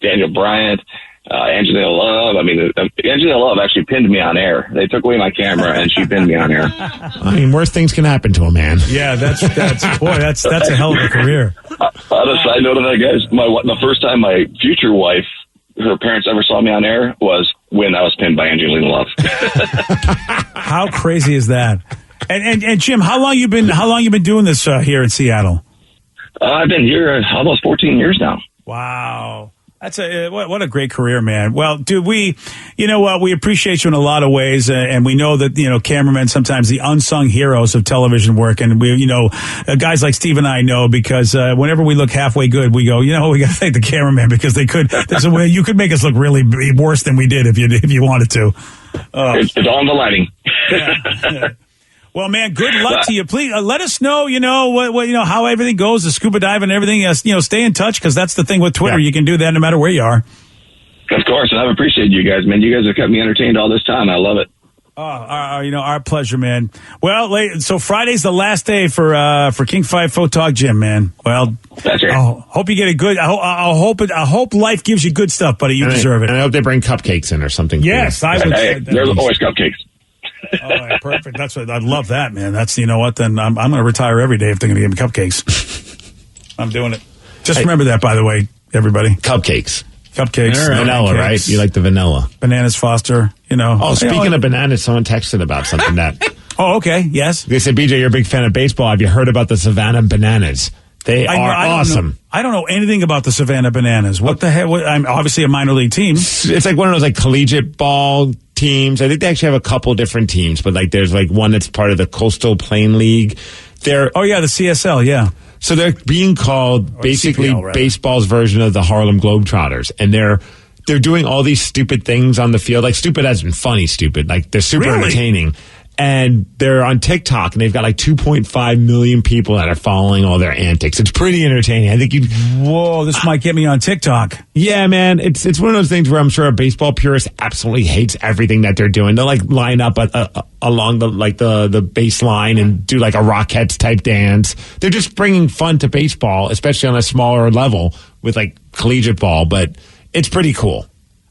Daniel Bryant, Angelina Love. I mean, Angelina Love actually pinned me on air. They took away my camera and she pinned me on air. I mean, worse things can happen to a man. Yeah, that's a hell of a career. On a side note of that, guys, the first time my future wife, her parents ever saw me on air was when I was pinned by Angelina Love. How crazy is that? And Jim, how long you been doing this here in Seattle? I've been here almost 14 years now. Wow. That's what a great career, man. Well, dude, we appreciate you in a lot of ways, and we know that, cameramen, sometimes the unsung heroes of television work, and we, guys like Steve and I know, because whenever we look halfway good, we go, we got to thank the cameraman, because there's a way you could make us look really worse than we did if you wanted to. It's all in the lighting. Yeah. Well, man, good luck to you. Please let us know, how everything goes, the scuba dive and everything. Stay in touch, because that's the thing with Twitter. Yeah. You can do that no matter where you are. Of course, and I've appreciated you guys, man. You guys have kept me entertained all this time. I love it. Oh, our pleasure, man. Well, so Friday's the last day for King 5 Photog Jim, man. Well, that's it. I hope you get a good. I hope life gives you good stuff, buddy. You deserve it. And I hope they bring cupcakes in or something. Yes, I would. Hey, there's always cupcakes. All right, perfect. That's what I'd love that, man. That's what. Then I'm going to retire every day if they're going to give me cupcakes. I'm doing it. Just remember that, by the way, everybody. Cupcakes. Right. Vanilla, right? You like the vanilla. Bananas Foster, Oh, speaking of bananas, someone texted about something that. Oh, okay. Yes. They said, BJ, you're a big fan of baseball. Have you heard about the Savannah Bananas? They are awesome. I don't know anything about the Savannah Bananas. What the hell? I'm obviously a minor league team. It's like one of those collegiate ball teams. I think they actually have a couple different teams, but there's one that's part of the Coastal Plain League. The CSL, yeah. So they're being called basically CPL, baseball's version of the Harlem Globetrotters, and they're doing all these stupid things on the field, stupid as in funny stupid, they're super entertaining. And they're on TikTok, and they've got 2.5 million people that are following all their antics. It's pretty entertaining. I think Whoa, this might get me on TikTok. Yeah, man. It's one of those things where I'm sure a baseball purist absolutely hates everything that they're doing. They'll line up along the baseline and do a Rockettes type dance. They're just bringing fun to baseball, especially on a smaller level with collegiate ball. But it's pretty cool.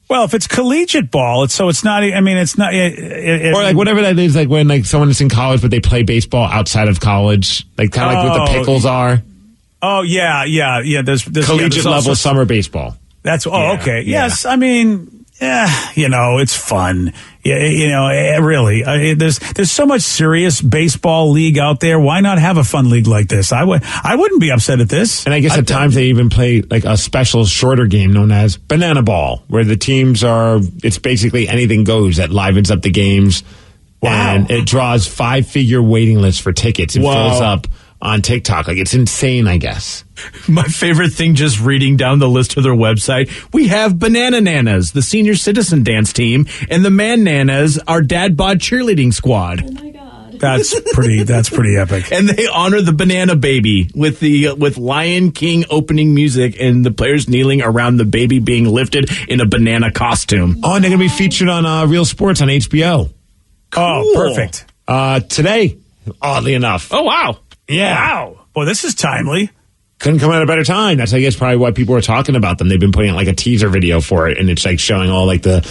Well, if it's collegiate ball, it's not. I mean, it's not. Or whatever that is, when someone is in college, but they play baseball outside of college, kind of what the pickles are. Oh yeah. There's collegiate level summer baseball. That's okay. Yeah. Yes, I mean. Yeah, it's fun. Yeah, really. There's so much serious baseball league out there. Why not have a fun league like this? I wouldn't be upset at this. And I guess at times they even play a special shorter game known as Banana Ball, where the teams it's basically anything goes that livens up the games. Wow. And it draws 5-figure waiting lists for tickets. It fills up on TikTok. It's insane, I guess. My favorite thing, just reading down the list of their website, we have Banana Nanas, the senior citizen dance team, and the Man Nanas, our dad bod cheerleading squad. Oh my God. That's pretty epic. And they honor the banana baby with Lion King opening music and the players kneeling around the baby being lifted in a banana costume. Oh, and they're going to be featured on Real Sports on HBO. Cool. Oh, perfect. Today, oddly enough. Oh, wow. Yeah. Wow. Well, this is timely. Couldn't come at a better time. That's, I guess, probably why people are talking about them. They've been putting like a teaser video for it, and it's like showing all like the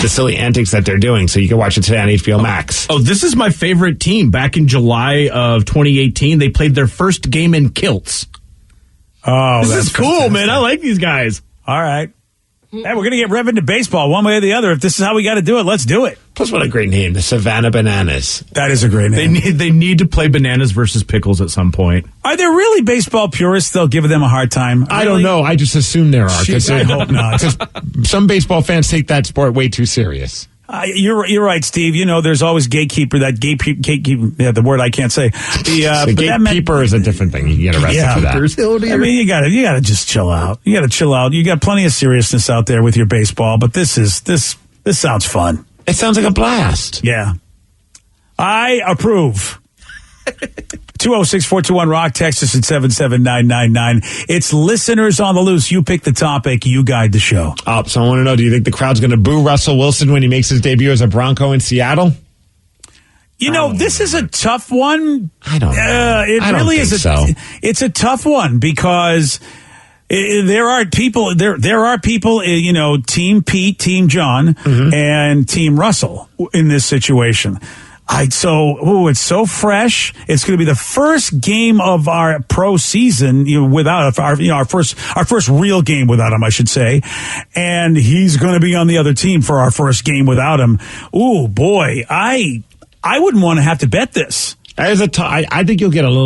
silly antics that they're doing. So you can watch it today on HBO Max. Oh, this is my favorite team. Back in July of 2018, they played their first game in kilts. Oh, this that's is cool, fantastic. man. I like these guys. All right. Hey, we're going to get rev into baseball one way or the other. If this is how we got to do it, let's do it. Plus, what a great name, the Savannah Bananas. That is a great name. They need to play bananas versus pickles at some point. Are there really baseball purists that'll give them a hard time? I don't know. I just assume there are. Jeez, I hope not. Because some baseball fans take that sport way too serious. You're right, Steve. You know, there's always gatekeeper. Yeah, the word I can't say. The gatekeeper is a different thing. You get arrested for that. I mean, you gotta just chill out. You gotta chill out. You got plenty of seriousness out there with your baseball, but this sounds fun. It sounds like a blast. Yeah, I approve. 206-421-ROCK, text us at 77999. It's listeners on the loose. You pick the topic, you guide the show. So I want to know, do you think the crowd's going to boo Russell Wilson when he makes his debut as a Bronco in Seattle? You know, this is a tough one. I don't know. It really is. It's a tough one because there are people. There are people. You know, Team Pete, Team John, and Team Russell in this situation. It's so fresh. It's going to be the first game of our pro season, without our first real game without him, I should say. And he's going to be on the other team for our first game without him. Ooh, boy, I wouldn't want to have to bet this. I think you'll get I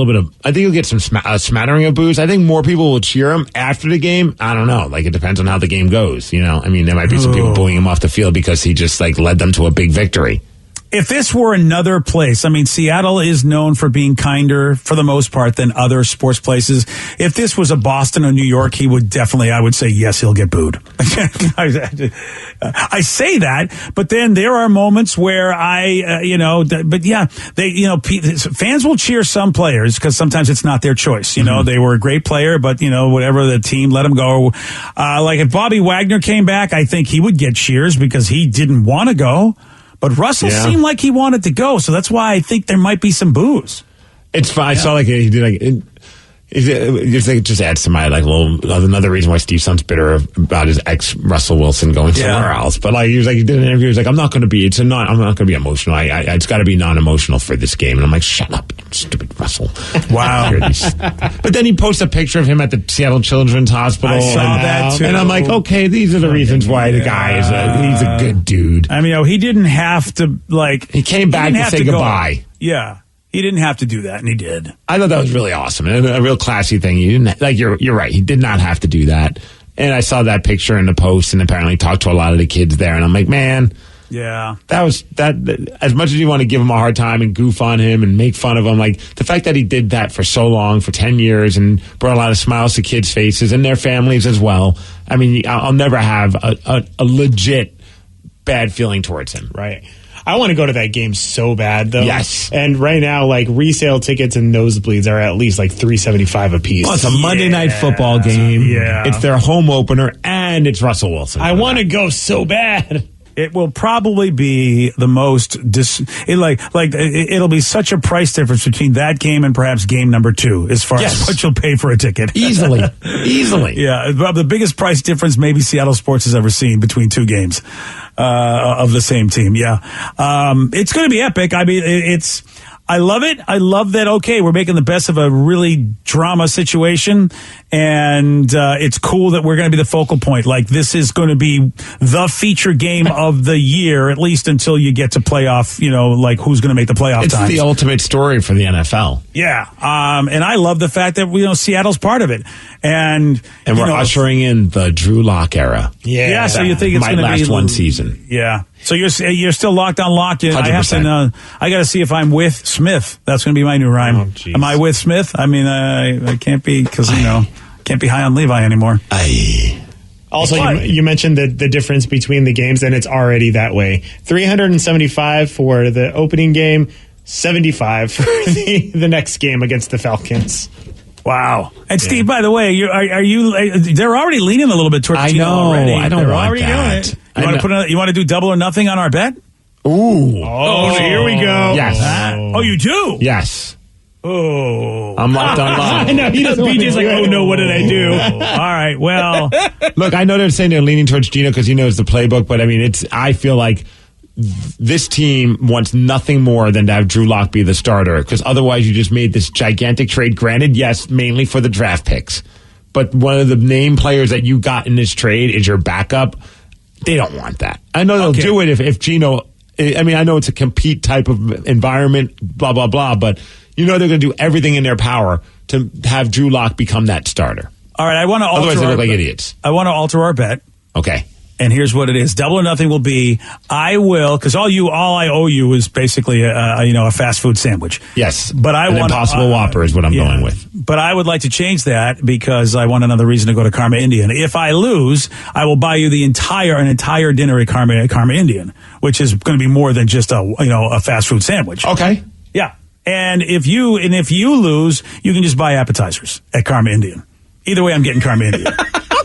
think you'll get some smattering of boos. I think more people will cheer him after the game. I don't know. Like, it depends on how the game goes. You know, I mean, there might be some people booing him off the field because he just led them to a big victory. If this were another place, I mean, Seattle is known for being kinder for the most part than other sports places. If this was a Boston or New York, he would definitely, I would say, yes, he'll get booed. I say that, but then there are moments where fans will cheer some players because sometimes it's not their choice. You know, they were a great player, but whatever the team let him go. Like if Bobby Wagner came back, I think he would get cheers because he didn't want to go. But Russell seemed like he wanted to go, so that's why I think there might be some boos. It's fine. I saw he did it just adds to my another reason why Steve Son's bitter about his ex Russell Wilson going somewhere else. But he did an interview. He was like, I'm not going to be emotional. It's got to be non-emotional for this game. And I'm like, shut up, stupid Russell. Wow. But then he posted a picture of him at the Seattle Children's Hospital. I saw that too. And I'm like, okay, these are the reasons why the guy he's a good dude. I mean, he didn't have to He came back to say goodbye. Yeah. He didn't have to do that, and he did. I thought that was really awesome and a real classy thing. He didn't you're right. He did not have to do that. And I saw that picture in the post, and apparently talked to a lot of the kids there. And I'm like, man, yeah, that was that. As much as you want to give him a hard time and goof on him and make fun of him, like the fact that he did that for so long, for 10 years, and brought a lot of smiles to kids' faces and their families as well. I mean, I'll never have a legit bad feeling towards him. Right. I want to go to that game so bad, though. Yes. And right now, resale tickets and nosebleeds are at least $375 a piece. Well, it's a Monday night football game. Yeah. It's their home opener, and it's Russell Wilson. I want to go so bad. It will probably be the most it'll be such a price difference between that game and perhaps game number 2 as far as what you'll pay for a ticket. Easily. Yeah, the biggest price difference maybe Seattle sports has ever seen between 2 games of the same team. Yeah, it's going to be epic. I mean, I love it. I love that. Okay, we're making the best of a really drama situation, and it's cool that we're going to be the focal point. This is going to be the feature game of the year, at least until you get to playoff. Who's going to make the playoff? It's the ultimate story for the NFL. Yeah, and I love the fact that Seattle's part of it, and we're ushering in the Drew Lock era. Yeah. So you think it's going to be last one season? Yeah. So you're still locked on lock. I have to. I got to see if I'm with Smith. That's going to be my new rhyme. Oh, am I with Smith? I mean, I can't be because can't be high on Levi anymore. Also, you mentioned the difference between the games, and it's already that way. $375 for the opening game, 75 for the next game against the Falcons. Wow. And Steve, by the way, are you? They're already leaning a little bit towards I Gino know. already. I don't They're want already that. doing it. You want to do double or nothing on our bet? Ooh. Oh, so here we go. Yes. Oh, you do? Yes. Oh. I'm locked on lock. I know. He doesn't. BJ's like, oh no, what did I do? All right. Well, look, I know they're saying they're leaning towards Gino because he knows the playbook, but I mean, I feel like this team wants nothing more than to have Drew Lock be the starter, because otherwise you just made this gigantic trade. Granted, yes, mainly for the draft picks, but one of the name players that you got in this trade is your backup. They don't want that. I know they'll do it if Gino. I mean, I know it's a compete type of environment, blah blah blah, but you know they're going to do everything in their power to have Drew Lock become that starter. all right. I want to alter. Otherwise, they look like bet. idiots. I want to alter our bet. Okay. And here's what it is. Double or nothing will be, I will, because all I owe you is basically a fast food sandwich. Yes. But I An want Impossible Whopper is what I'm going with. But I would like to change that because I want another reason to go to Karma Indian. If I lose, I will buy you an entire dinner at Karma Indian, which is going to be more than just a fast food sandwich. Okay. Yeah. And if you lose, you can just buy appetizers at Karma Indian. Either way, I'm getting Karma Indian.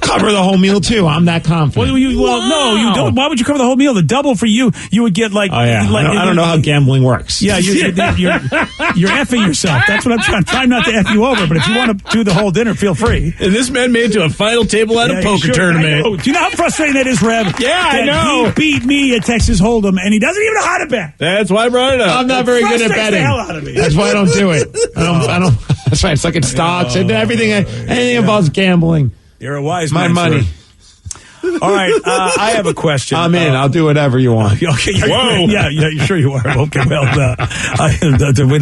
Cover the whole meal too. I'm that confident. No, you don't. Why would you cover the whole meal? The double for you would get like. Oh yeah, I don't know how gambling works. Yeah, you're effing yourself. That's what I'm trying not to F you over. But if you want to do the whole dinner, feel free. And this man made it to a final table at a poker tournament. Do you know how frustrating that is, Rev? Yeah, I know. He beat me at Texas Hold'em, and he doesn't even know how to bet. That's why I brought it up. I'm not very good at Frustrates the betting. hell out of me. That's why I don't do it. I don't. That's right. It's like in stocks and everything. Anything involves gambling. You're a wise my man. money. Sir. All right, I have a question. I'm in. I'll do whatever you want. Okay. Whoa. Yeah, sure you are. Okay, well,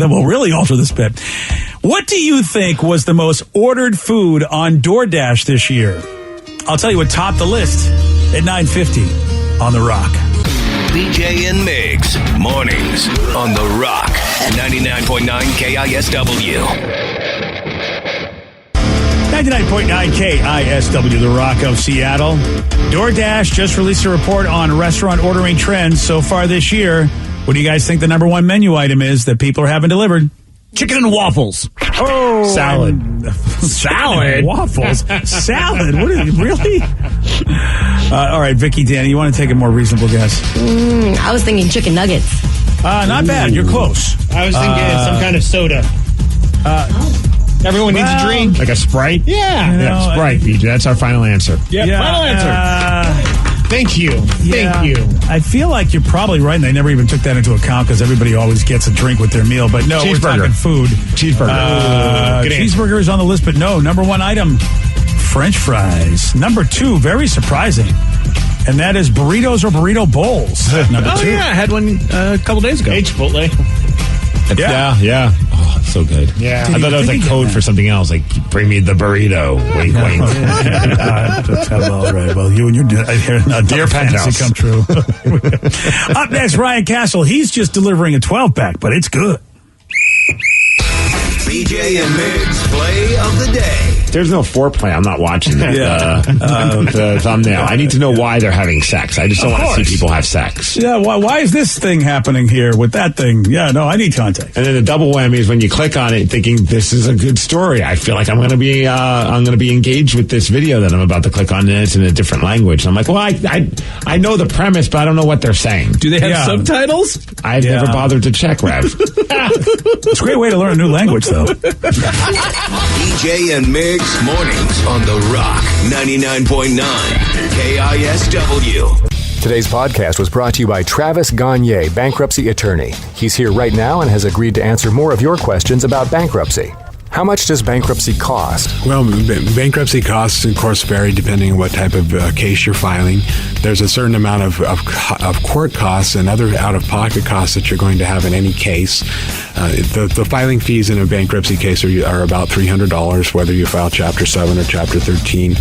we'll really alter this bet. What do you think was the most ordered food on DoorDash this year? I'll tell you what topped the list at 9:50 on The Rock. BJ and Migs, mornings on The Rock, 99.9 KISW. 99.9 KISW, The Rock of Seattle. DoorDash just released a report on restaurant ordering trends so far this year. What do you guys think the number one menu item is that people are having delivered? Chicken and waffles. Oh, salad. Salad? Waffles. Salad. What is it? Really? All right, Vicky, Danny, you want to take a more reasonable guess? I was thinking chicken nuggets. Not bad. You're close. I was thinking some kind of soda. Everyone needs a drink. Like a Sprite? Yeah. Sprite, BJ. That's our final answer. Final answer. Thank you. Thank you. I feel like you're probably right, and they never even took that into account because everybody always gets a drink with their meal. But no, we're Cheeseburger. talking food. Cheeseburger. Cheeseburger is on the list, but no. Number one item, French fries. Number two, very surprising, and that is burritos or burrito bowls. Number two. Yeah, I had one a couple days ago. Hey, Chipotle. Yeah. Oh, it's so good. Yeah. I thought that was like code for something else. Like, bring me the burrito. Wink, wink. All right. Well, you and your Dear fantasy Penthouse. come true. Up next, Ryan Castle. He's just delivering a 12-pack, but it's good. BJ and Migs play of the day. There's no foreplay. I'm not watching the thumbnail. I need to know why they're having sex. I just don't want to see people have sex. Yeah, why is this thing happening here with that thing? Yeah, no, I need context. And then the double whammy is when you click on it thinking this is a good story. I feel like I'm going to be engaged with this video that I'm about to click on, and it's in a different language. And I'm like, well, I know the premise, but I don't know what they're saying. Do they have subtitles? I've never bothered to check, Rev. It's a great way to learn a new language, though. BJ and Migs, mornings on The Rock, 99.9 KISW. Today's podcast was brought to you by Travis Gagne, bankruptcy attorney. He's here right now and has agreed to answer more of your questions about bankruptcy. How much does bankruptcy cost? Well, bankruptcy costs, of course, vary depending on what type of case you're filing. There's a certain amount of court costs and other out-of-pocket costs that you're going to have in any case. The filing fees in a bankruptcy case are about $300, whether you file Chapter 7 or Chapter 13.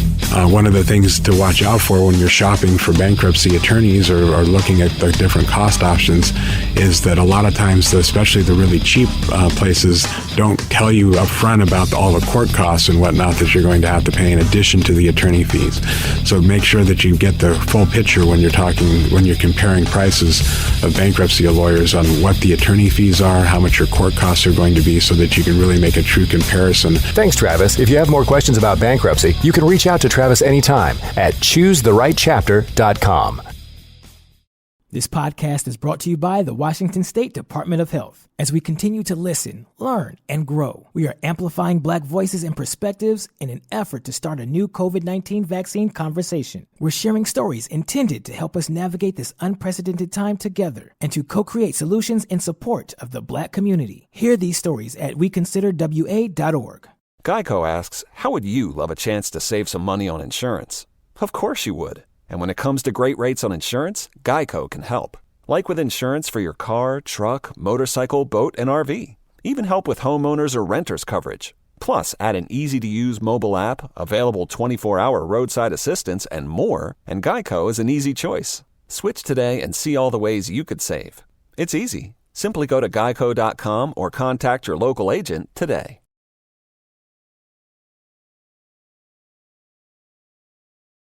One of the things to watch out for when you're shopping for bankruptcy attorneys or looking at the different cost options is that a lot of times, especially the really cheap places, don't tell you up front about all the court costs and whatnot that you're going to have to pay in addition to the attorney fees. So make sure that you get the full picture when you're comparing prices of bankruptcy lawyers on what the attorney fees are, how much your court costs are going to be, so that you can really make a true comparison. Thanks, Travis. If you have more questions about bankruptcy, you can reach out to Travis anytime at choosetherightchapter.com. This podcast is brought to you by the Washington State Department of Health. As we continue to listen, learn, and grow, we are amplifying Black voices and perspectives in an effort to start a new COVID-19 vaccine conversation. We're sharing stories intended to help us navigate this unprecedented time together and to co-create solutions in support of the Black community. Hear these stories at weconsiderwa.org. Geico asks, how would you love a chance to save some money on insurance? Of course you would. And when it comes to great rates on insurance, Geico can help. Like with insurance for your car, truck, motorcycle, boat, and RV. Even help with homeowners or renters coverage. Plus, add an easy-to-use mobile app, available 24-hour roadside assistance, and more, and Geico is an easy choice. Switch today and see all the ways you could save. It's easy. Simply go to geico.com or contact your local agent today.